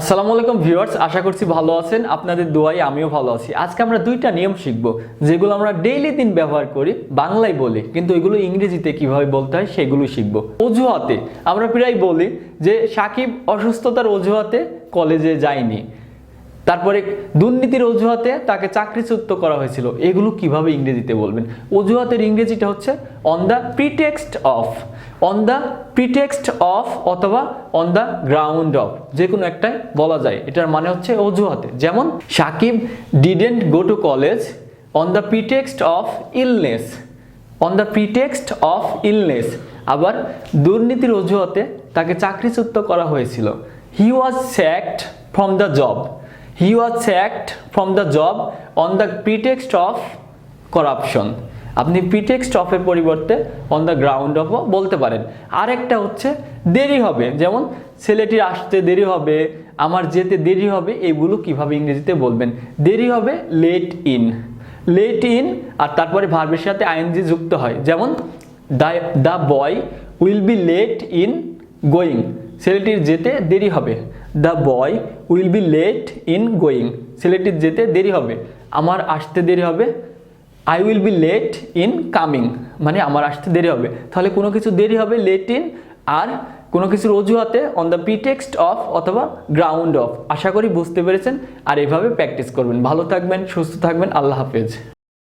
আসসালামু আলাইকুম ভিউয়ার্স, আশা করছি ভালো আছেন। আপনাদের দোয়ায় আমিও ভালো আছি। আজকে আমরা দুইটা নিয়ম শিখব যেগুলো আমরা ডেইলি দিন ব্যবহার করি, বাংলায় বলি, কিন্তু এগুলো ইংরেজিতে কিভাবে বলতে হয় সেগুলো শিখব। অজুহাতে আমরা প্রায় বলি যে সাকিব অসুস্থতার অজুহাতে কলেজে যায়নি, তারপরে দুর্নীতির অজুহাতে তাকে চাকরিচ্যুত করা হয়েছিল। এগুলো কিভাবে ইংরেজিতে বলবেন? অজুহাতের ইংরেজিটা হচ্ছে on the pretext of, on the pretext of অথবা অন দ্য গ্রাউন্ড অফ, যে কোনো একটাই বলা যায়। এটার মানে হচ্ছে অজুহাতে। যেমন Sakib didn't go to college on the pretext of illness, on the pretext of illness. আবার দুর্নীতির অজুহাতে তাকে চাকরিচ্যুত করা হয়েছিল। He was sacked from the job, he was sacked from the job on the pretext of corruption। আপনি pretext of এর পরিবর্তে on the ground of বলতে পারেন। আরেকটা হচ্ছে দেরি হবে, যেমন ছেলেটির আসতে দেরি হবে, আমার যেতে দেরি হবে। এগুলো কিভাবে ইংরেজিতে বলবেন? দেরি হবে লেট ইন, লেট ইন, আর তারপরে ভার্বের সাথে আইএনজি যুক্ত হয়। যেমন the boy will be late in going, ছেলেটির যেতে দেরি হবে। The boy will be late in going, ছেলেটির যেতে দেরি হবে, আমার আসতে দেরি হবে। I will be late in coming, মানে আমার আসতে দেরি হবে। তাহলে কোনো কিছু দেরি হবে লেট ইন, আর কোনো কিছুর অজুহাতে অন দ্য প্রিটেক্সট অফ অথবা গ্রাউন্ড অফ। আশা করি বুঝতে পেরেছেন, আর এভাবে প্র্যাকটিস করবেন। ভালো থাকবেন, সুস্থ থাকবেন, আল্লাহ হাফেজ।